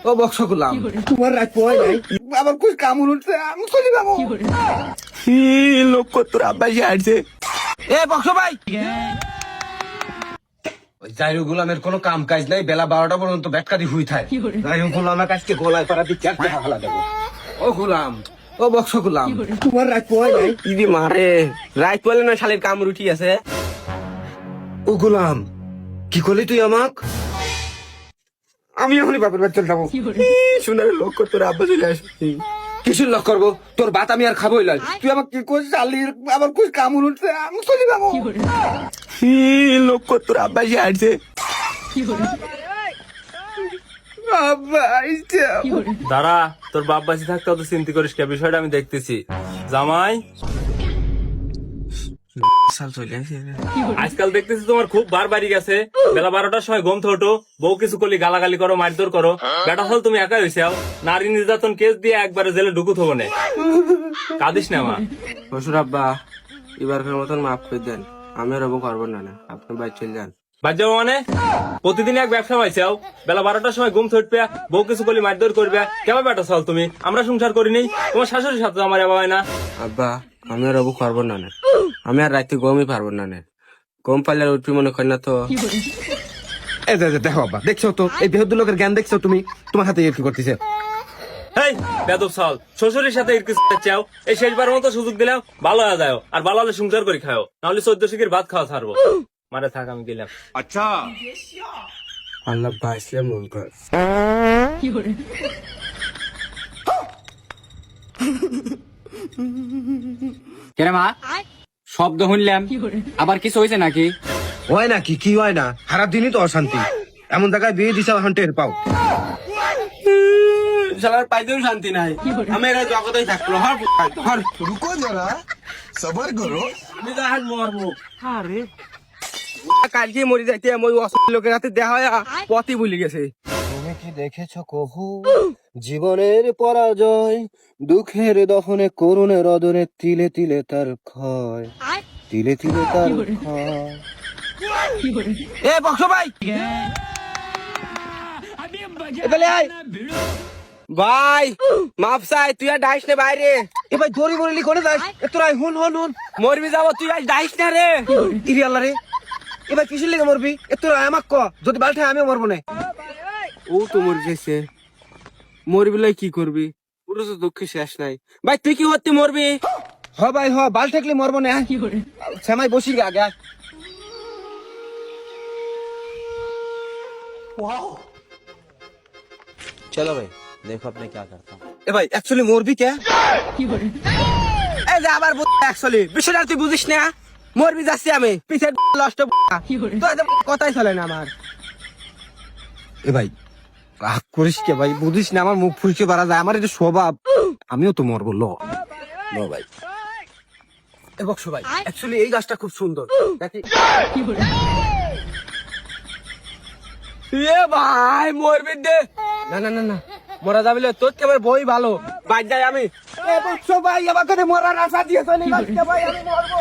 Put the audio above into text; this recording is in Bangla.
ও বক্স গুলাম তোমার রাত পয় নাই আবার কুছ কামড় উঠছে আমি চলে যাবো লোক তোর আব্বাসি হাঁটছে এ বক্স ভাই জাইরু গোলামের কোনো কাম কাজ নাই বেলা 12টা পর্যন্ত ব্যাটকারি হুই থাকে জাইরু গোলামের কাছকে গলায় পাড়া দিয়ে চারটে হালা দেবো ও গোলাম ও বক্স গোলাম তোমার রাত পয় নাই ইদি মারে রাত পয়লে না শালের কামড় উঠি আছে ও গোলাম কি করলি তুই আমাক আমি এখনই বাপের বাড়ি চলে যাবো শুনে লোক তোর আব্বা চলে আসছি কিসের লোক করবো তোর ভাত আমি আর খাবোই লাই তুই আমাকে কি করছিস শালির আবার কুছ কামড় উঠছে আমি চলে যাবো লোক তোর আব্বা এসে হাঁটছে দাঁড়া, তোর বাপ বাঁচি থাকতে অত চিন্তা করিস কে, বিষয়টা আমি দেখতেছি। জামাই আজকাল দেখতেছি তোমার খুব বার বাড়ি গেছে, বেলা 12টার সময় ঘুম থেকে ওঠো, বউ কিছু করলি গালাগালি করো, মারধর করো, বেটা হল তুমি একাই হয়েছে, নারী নির্যাতন কেস দিয়ে একবারে জেলে ঢুকুত হবো না, কাঁদিস না মা। শ্বশুর আব্বা এবারকার মতন মাফ করে দেন, আমি আর করবো না আপনি বাইরে চলে যান। বাদ যাবো মানে প্রতিদিন এক ব্যবসা পাইছে, বেলা 12টার সময় ঘুম থটবে, বউ কিছু করলি মারধর করবে, কেমন বেটা চল তুমি, আমরা সংসার করিনি, তোমার শাশুড়ির সাথে আমার বাবা হয় না। আব্বা আমি আর করবো না আমি আর রাতে গমই পারবো না গম পাইলে উঠবি মনে করি না তো। দেখো আব্বা দেখছো তো এই বেহদ্দুর লোকের জ্ঞান দেখছো তুমি, তোমার হাতে কি করতেছে। এই বেদব চল, শ্বশুরের সাথে চাও, এই শেষবার মতো সুযোগ দিলাম, ভালো হয়ে যায়, আর ভালো হলে সংসার করে খাও, নাহলে 14 শিখের ভাত খাওয়া ছাড়বো। মারে থাক, আমি গেলাম। আচ্ছা আল্লাহ বাঁচলে মন কর। কেরে মা শব্দ শুনলাম, আবার কিছু হয়েছে নাকি? হয় নাকি কি হয় না, সারা দিনই তো অশান্তি, এমন জায়গায় বিয়ে দিছে এখন টের পাও। শালার পাইতেও শান্তি নাই, আমি এখানে জগতেই থাকলো। রুকো যারা সবার করো। আমি তো এখন মরবো। আরে কালকে মরি যাইতে ওই অসুখ লোকের হাতে দেওয়া হয় পথই ভুলে গেছে। তুমি কি দেখেছ কহু জীবনের পরাজয়, দুঃখের দহনে করুণের রদনে তিলে তিলে তার ক্ষয়, তিলে তিলে তার ক্ষয়। এ বক্স ভাই ভাই মাফ চাই, তুই আর ডাইস নে বাইরে। এ ভাই দড়ি বলিলি কোনে যাস, তোরা হুন হুন হুন মরবি যাবো, তুই আজ ডাইস না রে। ইরি আল্লাহ রে, এবার কিসের লেগে মরবি, এ তোরা আমাক ক, যদি বালঠায় আমিও মরবো না। ও তো মরে গেছে, মরবি লাই কি করবি, পুরো তো দুঃখে শেষ নাই। ভাই তুই কি হতে মরবি? হ ভাই হ, বাল ঠেকলে মরবো না। শ্যামাই বসি গে আগে। चलो भाई देखो अब मैं क्या करता हूँ। এ ভাই অ্যাকচুয়ালি মরবি কে? এই যে আবার অ্যাকচুয়ালি বিষয়টা তুই বুঝিস না, মরবি যাচ্ছি আমি পিছে লষ্ট তো কথাই চলে না আমার। এ ভাই রাগ করিস কে ভাই, বুঝিস না আমার মুখ ফুলকে বাড়া যায়, আমার এটা স্বভাব, আমিও তো মরবো। ল ভাই এ বক্স ভাই অ্যাকচুয়ালি এই গাছটা খুব সুন্দর দেখি। এ ভাই মরবি দে, না না না না মরা যাবে না, তোর কেমন বই ভালো বাইর যাই আমি। এ বক্স ভাই আমাকে মরার আশা দিয়েছ ভাই, আমি মরবো।